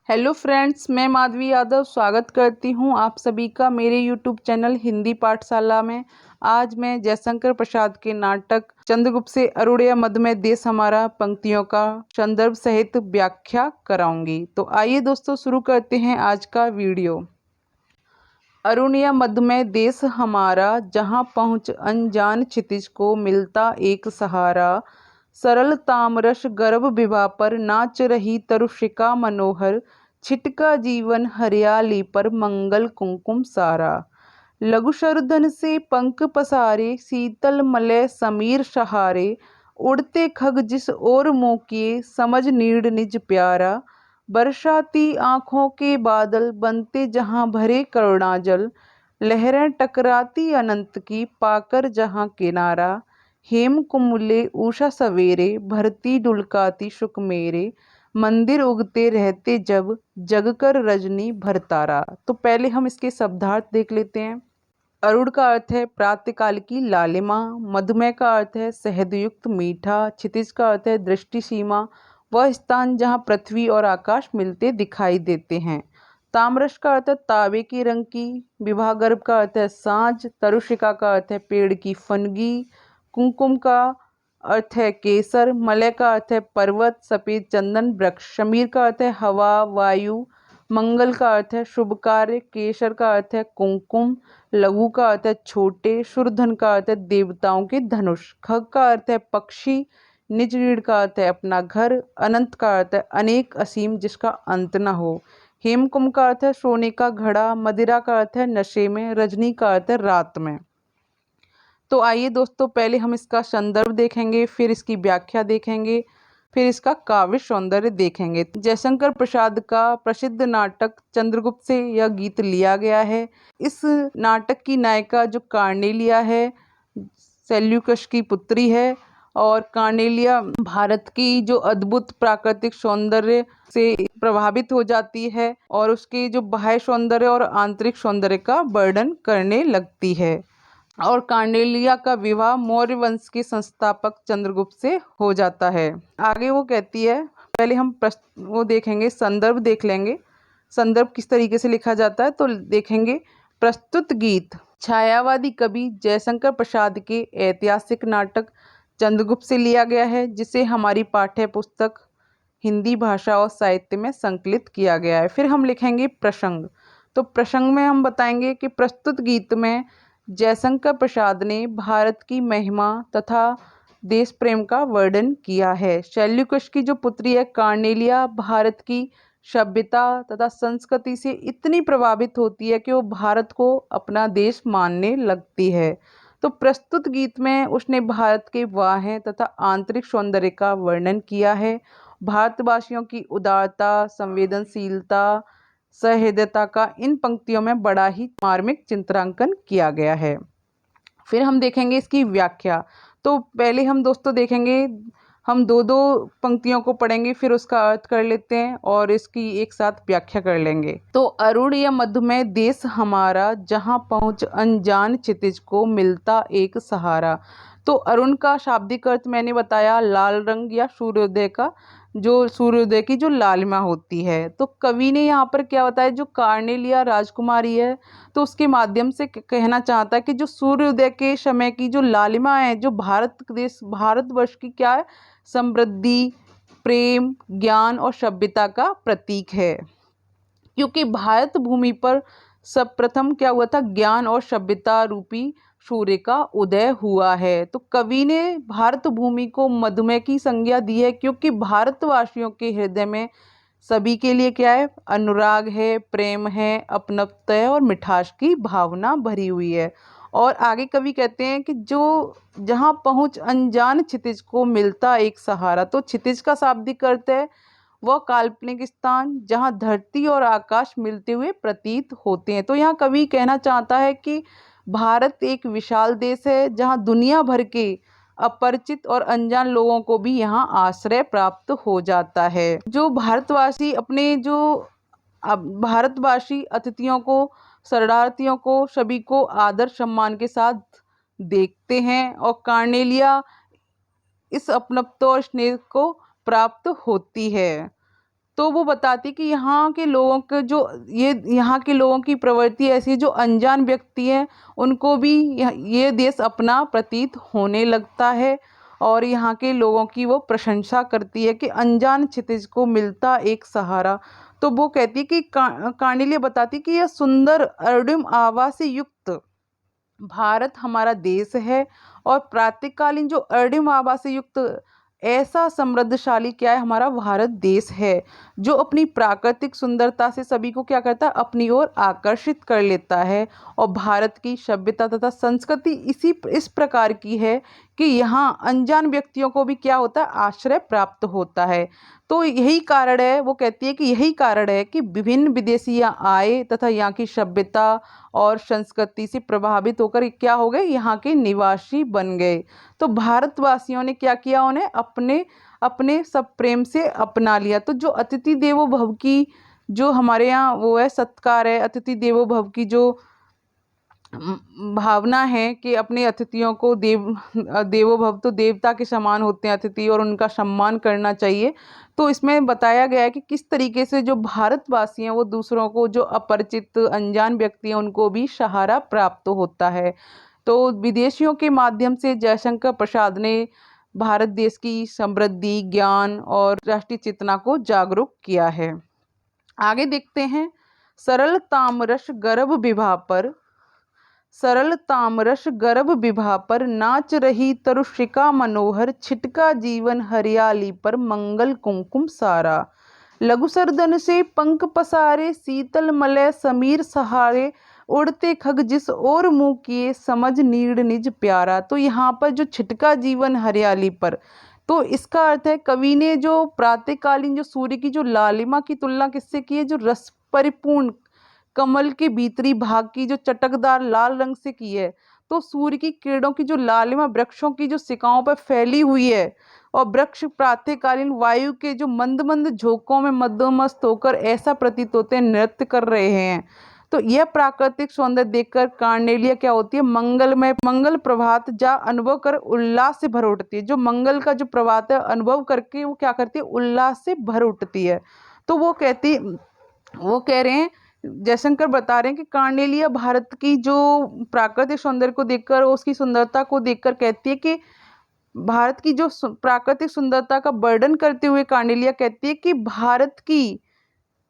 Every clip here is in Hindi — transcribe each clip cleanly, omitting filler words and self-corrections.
हेलो फ्रेंड्स, मैं माधवी यादव स्वागत करती हूं आप सभी का मेरे यूट्यूब चैनल हिंदी पाठशाला में। आज मैं जयशंकर प्रसाद के नाटक चंद्रगुप्त से अरुणिया मध्य में देश हमारा पंक्तियों का संदर्भ सहित व्याख्या कराऊंगी। तो आइए दोस्तों शुरू करते हैं आज का वीडियो। अरुणिया मध्य में देश हमारा, जहाँ पहुँच अनजान क्षितिज को मिलता एक सहारा। सरल तामरस गर्भ विभा पर नाच रही तरुषिका मनोहर। छिटका जीवन हरियाली पर मंगल कुमकुम सारा। लघु शरधन से पंख पसारे, शीतल मलय समीर सहारे। उड़ते खग जिस ओर मुँह किए, समझ नीड़ निज प्यारा। बरसाती आँखों के बादल बनते जहाँ भरे करुणाजल। लहरें टकराती अनंत की, पाकर जहाँ किनारा। हेम कुमले उषा सवेरे, भरती डुलकाती शुक मेरे। मंदिर उगते रहते जब, जगकर रजनी भरतारा। तो पहले हम इसके शब्दार्थ देख लेते हैं। अरुण का अर्थ है प्रातःकाल की लालिमा। मधुमेह का अर्थ है शहदयुक्त मीठा। क्षितिज का अर्थ है दृष्टि सीमा, वह स्थान जहाँ पृथ्वी और आकाश मिलते दिखाई देते हैं। ताम्रश का अर्थ है तांबे के रंग की। विवाह गर्भ का अर्थ है साँझ। तरुशिका का अर्थ है पेड़ की फनगी। कुमकुम का अर्थ है केसर। मलय का अर्थ है पर्वत, सफेद चंदन वृक्ष। शमीर का अर्थ है हवा, वायु। मंगल का अर्थ है शुभ कार्य। केसर का अर्थ है कुमकुम। लघु का अर्थ है छोटे। शूरधन का अर्थ है देवताओं के धनुष। खग का अर्थ है पक्षी। निज ऋण का अर्थ है अपना घर। अनंत का अर्थ है अनेक, असीम, जिसका अंत न हो। हेमकुंभ का अर्थ है सोने का घड़ा। मदिरा का अर्थ है नशे में। रजनी का अर्थ है रात में। तो आइए दोस्तों, पहले हम इसका संदर्भ देखेंगे, फिर इसकी व्याख्या देखेंगे, फिर इसका काव्य सौंदर्य देखेंगे। जयशंकर प्रसाद का प्रसिद्ध नाटक चंद्रगुप्त से यह गीत लिया गया है। इस नाटक की नायिका जो कार्नेलिया है, सेल्यूकस की पुत्री है। और कार्नेलिया भारत की जो अद्भुत प्राकृतिक सौंदर्य से प्रभावित हो जाती है और उसके जो बाह्य सौंदर्य और आंतरिक सौंदर्य का वर्णन करने लगती है। और कार्नेलिया का विवाह मौर्य वंश के संस्थापक चंद्रगुप्त से हो जाता है। आगे वो कहती है, पहले हम वो देखेंगे, संदर्भ देख लेंगे। संदर्भ किस तरीके से लिखा जाता है तो देखेंगे। प्रस्तुत गीत छायावादी कवि जयशंकर प्रसाद के ऐतिहासिक नाटक चंद्रगुप्त से लिया गया है, जिसे हमारी पाठ्य पुस्तक हिंदी भाषा और साहित्य में संकलित किया गया है। फिर हम लिखेंगे प्रसंग। तो प्रसंग में हम बताएंगे कि प्रस्तुत गीत में जयशंकर प्रसाद ने भारत की महिमा तथा देश प्रेम का वर्णन किया है। शैल्यूकस की जो पुत्री है कार्नेलिया, भारत की सभ्यता तथा संस्कृति से इतनी प्रभावित होती है कि वो भारत को अपना देश मानने लगती है। तो प्रस्तुत गीत में उसने भारत के बाह्य तथा आंतरिक सौंदर्य का वर्णन किया है। भारतवासियों की उदारता, संवेदनशीलता, सहृदयता का इन पंक्तियों में बड़ा ही मार्मिक चित्रांकन किया गया है। फिर हम देखेंगे इसकी व्याख्या। तो पहले हम दोस्तों देखेंगे, हम दो दो पंक्तियों को पढ़ेंगे, फिर उसका अर्थ कर लेते हैं और इसकी एक साथ व्याख्या कर लेंगे। तो अरुण या मध्य में देश हमारा, जहाँ पहुँच अनजान क्षितिज को मिलता एक सहारा। तो अरुण का शाब्दिक अर्थ मैंने बताया लाल रंग या सूर्योदय का, जो सूर्योदय की जो लालिमा होती है। तो कवि ने यहाँ पर क्या बताया, जो कार्नेलिया राजकुमारी है तो उसके माध्यम से कहना चाहता है कि जो सूर्योदय के समय की जो लालिमा है, जो भारतवर्ष की क्या है, समृद्धि, प्रेम, ज्ञान और सभ्यता का प्रतीक है। क्योंकि भारत भूमि पर सर्वप्रथम क्या हुआ था, ज्ञान और सभ्यता रूपी सूर्य का उदय हुआ है। तो कवि ने भारत भूमि को मधुमेह की संज्ञा दी है, क्योंकि भारतवासियों के हृदय में सभी के लिए क्या है, अनुराग है, प्रेम है, अपनत्व है और मिठास की भावना भरी हुई है। और आगे कवि कहते हैं कि जो जहाँ पहुँच अनजान क्षितिज को मिलता एक सहारा। तो क्षितिज का शाब्दिक अर्थ है वह काल्पनिक स्थान जहाँ धरती और आकाश मिलते हुए प्रतीत होते हैं। तो यहाँ कवि कहना चाहता है कि भारत एक विशाल देश है, जहाँ दुनिया भर के अपरिचित और अनजान लोगों को भी यहाँ आश्रय प्राप्त हो जाता है। जो भारतवासी अपने जो भारतवासी अतिथियों को, शरणार्थियों को, सभी को आदर सम्मान के साथ देखते हैं और कार्नेलिया इस अपनत्व और स्नेह को प्राप्त होती है। तो वो बताती कि यहाँ के लोगों के जो यहाँ के लोगों की प्रवृत्ति ऐसी है, जो अनजान व्यक्ति है उनको भी ये देश अपना प्रतीत होने लगता है, और यहाँ के लोगों की वो प्रशंसा करती है कि अनजान क्षितिज को मिलता एक सहारा। तो वो कहती है कि कार्नेलिया बताती कि यह सुंदर अर्डिम आभा से युक्त भारत हमारा देश है, और प्रातःकालीन जो अर्डिम आभा से युक्त ऐसा समृद्धशाली क्या है, हमारा भारत देश है, जो अपनी प्राकृतिक सुंदरता से सभी को क्या करता है, अपनी ओर आकर्षित कर लेता है। और भारत की सभ्यता तथा संस्कृति इस प्रकार की है कि यहाँ अनजान व्यक्तियों को भी क्या होता है, आश्रय प्राप्त होता है। तो यही कारण है, वो कहती है कि यही कारण है कि विभिन्न विदेशी यहाँ आए तथा यहाँ की सभ्यता और संस्कृति से प्रभावित होकर क्या हो गए, यहाँ के निवासी बन गए। तो भारतवासियों ने क्या किया, उन्हें अपने अपने सब प्रेम से अपना लिया। तो जो अतिथि देवो भव की जो हमारे यहाँ वो है सत्कार है, अतिथि देवो भव की जो भावना है कि अपने अतिथियों को देवो भव, तो देवता के समान होते हैं अतिथि, और उनका सम्मान करना चाहिए। तो इसमें बताया गया है कि किस तरीके से जो भारतवासी हैं वो दूसरों को, जो अपरिचित अनजान व्यक्ति हैं उनको भी सहारा प्राप्त होता है। तो विदेशियों के माध्यम से जयशंकर प्रसाद ने भारत देश की समृद्धि, ज्ञान और राष्ट्रीय चेतना को जागरूक किया है। आगे देखते हैं, सरल तामरस गर्भ विभा पर, सरल तामरस गर्भ विभा पर नाच रही तरुषिका मनोहर, छिटका जीवन हरियाली पर मंगल कुमकुम सारा। लघु सरदन से पंख पसारे, शीतल मलय समीर सहारे, उड़ते खग जिस ओर मुँह किए, समझ नीड़ निज प्यारा। तो यहाँ पर जो छिटका जीवन हरियाली पर, तो इसका अर्थ है कवि ने जो प्रातःकालीन जो सूर्य की जो लालिमा की तुलना किससे की है, जो रस परिपूर्ण कमल के भीतरी भाग की जो चटकदार लाल रंग से की है। तो सूर्य की किरणों की जो लालिमा वृक्षों की जो शिखाओं पर फैली हुई है, और वृक्ष प्रातःकालीन वायु के जो मंद मंद झोंकों में मदोमस्त होकर ऐसा प्रतीत होते हैं नृत्य कर रहे हैं। तो यह प्राकृतिक सौंदर्य देखकर कार्नेलिया क्या होती है, मंगलमय मंगल प्रभात जा अनुभव कर उल्लास से भर उठती है। जो मंगल का जो प्रभात है अनुभव करके वो क्या करती है, उल्लास से भर उठती है। तो वो कह रहे हैं, जयशंकर बता रहे हैं कि कार्नेलिया भारत की जो प्राकृतिक सौंदर्य को देखकर, उसकी सुंदरता को देखकर कहती है कि भारत की जो प्राकृतिक सुंदरता का वर्णन करते हुए कार्नेलिया कहती है कि भारत की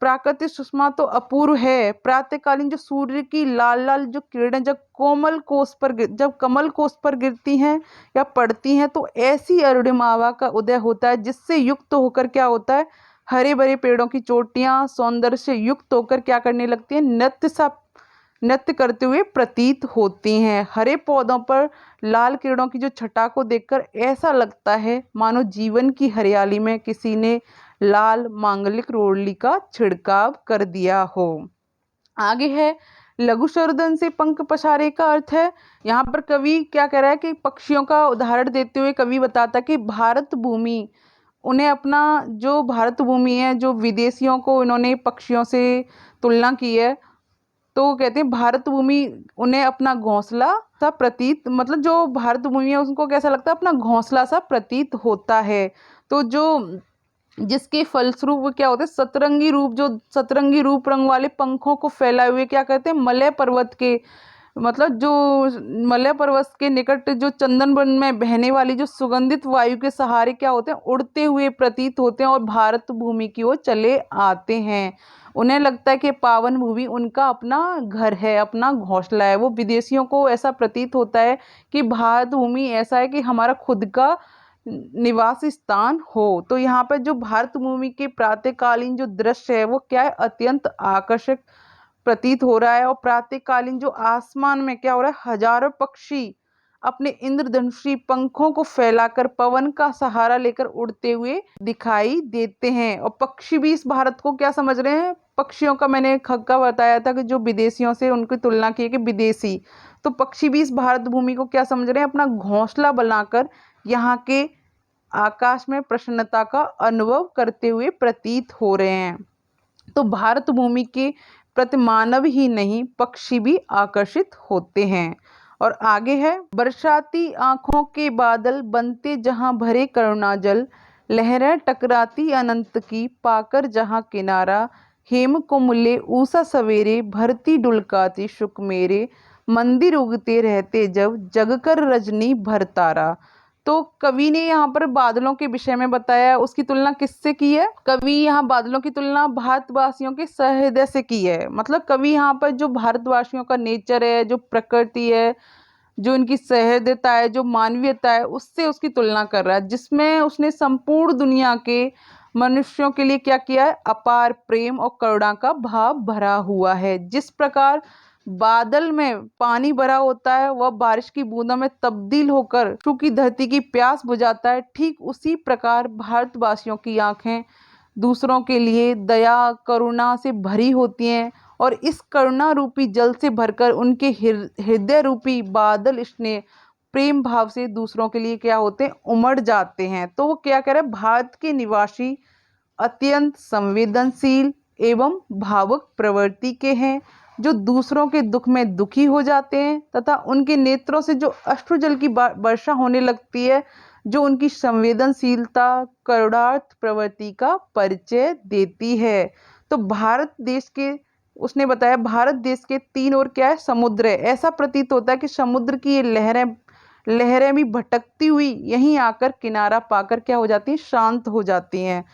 प्राकृतिक सुषमा तो अपूर्व है। प्रातःकालीन जो सूर्य की लाल लाल जो किरणें जब कमल कोष पर गिरती हैं या पड़ती हैं, तो ऐसी अरुणिम आभा का उदय होता है, जिससे युक्त होकर क्या होता है, हरे भरे पेड़ों की चोटियां सौंदर्य से युक्त होकर क्या करने लगती हैं, नृत्य करते हुए प्रतीत होती हैं। हरे पौधों पर लाल किरणों की जो छटा को देखकर ऐसा लगता है मानो जीवन की हरियाली में किसी ने लाल मांगलिक रोली का छिड़काव कर दिया हो। आगे है, लघु सरदन से पंख पसारे का अर्थ है, यहाँ पर कवि क्या कह रहा है कि पक्षियों का उदाहरण देते हुए कवि बताता कि भारत भूमि, उन्हें अपना जो भारत भूमि है, जो विदेशियों को इन्होंने पक्षियों से तुलना की है, तो कहते हैं भारत भूमि उन्हें अपना घोंसला सा प्रतीत, मतलब जो भारत भूमि है उसको कैसा लगता है, अपना घोंसला सा प्रतीत होता है। तो जो जिसके फलस्वरूप वो क्या होते हैं, सतरंगी रूप रंग वाले पंखों को फैलाए हुए क्या कहते हैं, मलय पर्वत के, मतलब जो मलय पर्वत के निकट जो चंदन वन में बहने वाली जो सुगंधित वायु के सहारे क्या होते हैं, उड़ते हुए प्रतीत होते हैं और भारत भूमि की ओर चले आते हैं। उन्हें लगता है कि पावन भूमि उनका अपना घर है, अपना घोंसला है। वो विदेशियों को ऐसा प्रतीत होता है कि भारत भूमि ऐसा है कि हमारा खुद का निवास स्थान हो। तो यहाँ पर जो भारत भूमि के प्रातःकालीन जो दृश्य है वो क्या है, अत्यंत आकर्षक प्रतीत हो रहा है। और प्रातःकालीन जो आसमान में क्या हो रहा है, हजारों पक्षी अपने इंद्रधनुषी पंखों को फैलाकर पवन का सहारा लेकर उड़ते हुए दिखाई देते हैं। और पक्षी भी इस भारत को क्या समझ रहे हैं, पक्षियों का मैंने खग्गा बताया था कि जो विदेशियों से उनकी तुलना की है कि विदेशी, तो पक्षी भी इस भारत भूमि को क्या समझ रहे हैं, अपना घोंसला बनाकर यहाँ के आकाश में प्रसन्नता का अनुभव करते हुए प्रतीत हो रहे हैं। तो भारत भूमि के प्रति मानव ही नहीं पक्षी भी आकर्षित होते हैं। और आगे है, बरसाती आंखों के बादल बनते जहां भरे करुणा जल, लहरें टकराती अनंत की पाकर जहाँ किनारा, हेम कुमले ऊषा सवेरे भरती डुलकाती शुक मेरे, मंदिर उगते रहते जब जगकर रजनी भर तारा। तो कवि ने यहाँ पर बादलों के विषय में बताया, उसकी तुलना किससे की है? कवि यहाँ बादलों की तुलना भारतवासियों के सहृदय से की है। मतलब कवि यहाँ पर जो भारतवासियों का नेचर है, जो प्रकृति है, जो इनकी सहृदयता है, जो मानवीयता है, उससे उसकी तुलना कर रहा है, जिसमें उसने संपूर्ण दुनिया के मनुष्यों के लिए क्या किया है? अपार प्रेम और करुणा का भाव भरा हुआ है। जिस प्रकार बादल में पानी भरा होता है, वह बारिश की बूंदों में तब्दील होकर सूखी धरती की प्यास बुझाता है, ठीक उसी प्रकार भारतवासियों की आंखें दूसरों के लिए दया करुणा से भरी होती हैं, और इस करुणा रूपी जल से भरकर उनके हृदय रूपी बादल स्नेह प्रेम भाव से दूसरों के लिए क्या होते हैं? उमड़ जाते हैं। तो वो क्या कह रहे हैं? भारत के निवासी अत्यंत संवेदनशील एवं भावुक प्रवृत्ति के हैं, जो दूसरों के दुख में दुखी हो जाते हैं तथा उनके नेत्रों से जो अश्रु जल की वर्षा होने लगती है, जो उनकी संवेदनशीलता करुणार्थ प्रवृत्ति का परिचय देती है। तो भारत देश के, उसने बताया, भारत देश के तीन ओर क्या है? समुद्र है। ऐसा प्रतीत होता है कि समुद्र की ये लहरें लहरें भी भटकती हुई यहीं आकर किनारा पाकर क्या हो जाती हैं? शांत हो जाती हैं।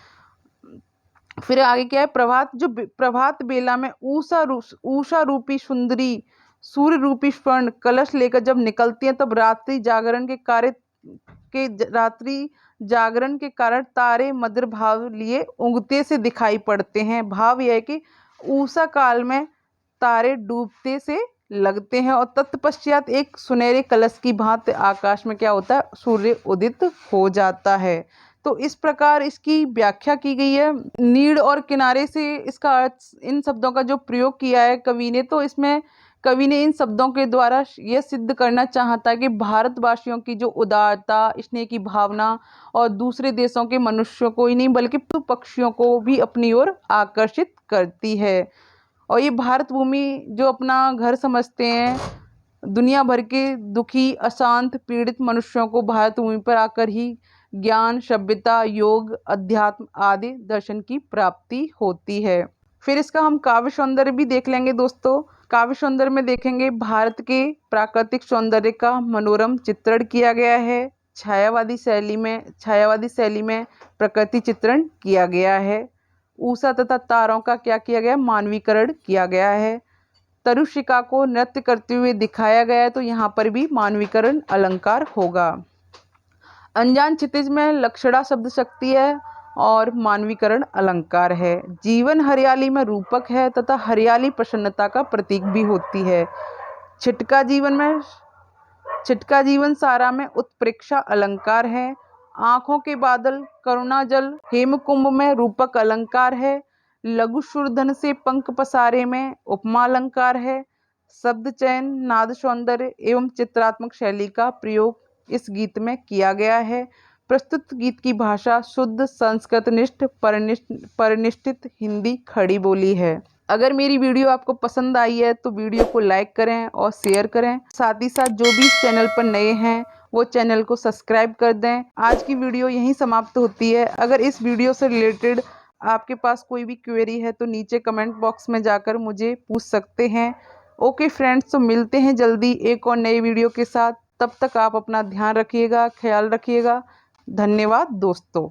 फिर आगे क्या है? प्रभात, जो प्रभात बेला में ऊषा रूपी सुंदरी सूर्य रूपी स्वर्ण कलश लेकर जब निकलती है, तब रात्रि जागरण के कारण तारे मधुर भाव लिए उगते से दिखाई पड़ते हैं। भाव यह है कि उषा काल में तारे डूबते से लगते हैं, और तत्पश्चात एक सुनहरे कलश की भांति आकाश में क्या होता है? सूर्य उदित हो जाता है। तो इस प्रकार इसकी व्याख्या की गई है। नीड़ और किनारे से इसका अर्थ, इन शब्दों का जो प्रयोग किया है कवि ने, तो इसमें कवि ने इन शब्दों के द्वारा यह सिद्ध करना चाहता है कि भारतवासियों की जो उदारता, स्नेह की भावना और दूसरे देशों के मनुष्यों को ही नहीं बल्कि पक्षियों को भी अपनी ओर आकर्षित करती है। और ये भारत भूमि जो अपना घर समझते हैं, दुनिया भर के दुखी अशांत पीड़ित मनुष्यों को भारत भूमि पर आकर ही ज्ञान, सभ्यता, योग, अध्यात्म आदि दर्शन की प्राप्ति होती है। फिर इसका हम काव्य सौंदर्य भी देख लेंगे दोस्तों। काव्य सौंदर्य में देखेंगे भारत के प्राकृतिक सौंदर्य का मनोरम चित्रण किया गया है। छायावादी शैली में प्रकृति चित्रण किया गया है। ऊषा तथा तारों का क्या किया गया? मानवीकरण किया गया है। तरुशिका को नृत्य करते हुए दिखाया गया है, तो यहाँ पर भी मानवीकरण अलंकार होगा। अनजान क्षितिज में लक्षणा शब्द शक्ति है और मानवीकरण अलंकार है। जीवन हरियाली में रूपक है तथा हरियाली प्रसन्नता का प्रतीक भी होती है। छिटका जीवन सारा में उत्प्रेक्षा अलंकार है। आंखों के बादल करुणा जल हेमकुंभ में रूपक अलंकार है। लघु शूरधन से पंख पसारे में उपमा अलंकार है। शब्द चयन, नाद सौंदर्य एवं चित्रात्मक शैली का प्रयोग इस गीत में किया गया है। प्रस्तुत गीत की भाषा शुद्ध संस्कृतनिष्ठ परिनिष्ठित हिंदी खड़ी बोली है। अगर मेरी वीडियो आपको पसंद आई है तो वीडियो को लाइक करें और शेयर करें। साथ ही साथ जो भी इस चैनल पर नए हैं वो चैनल को सब्सक्राइब कर दें। आज की वीडियो यहीं समाप्त होती है। अगर इस वीडियो से रिलेटेड आपके पास कोई भी क्वेरी है तो नीचे कमेंट बॉक्स में जाकर मुझे पूछ सकते हैं। ओके फ्रेंड्स, तो मिलते हैं जल्दी एक और नई वीडियो के साथ। तब तक आप अपना ध्यान रखिएगा, ख्याल रखिएगा। धन्यवाद दोस्तों।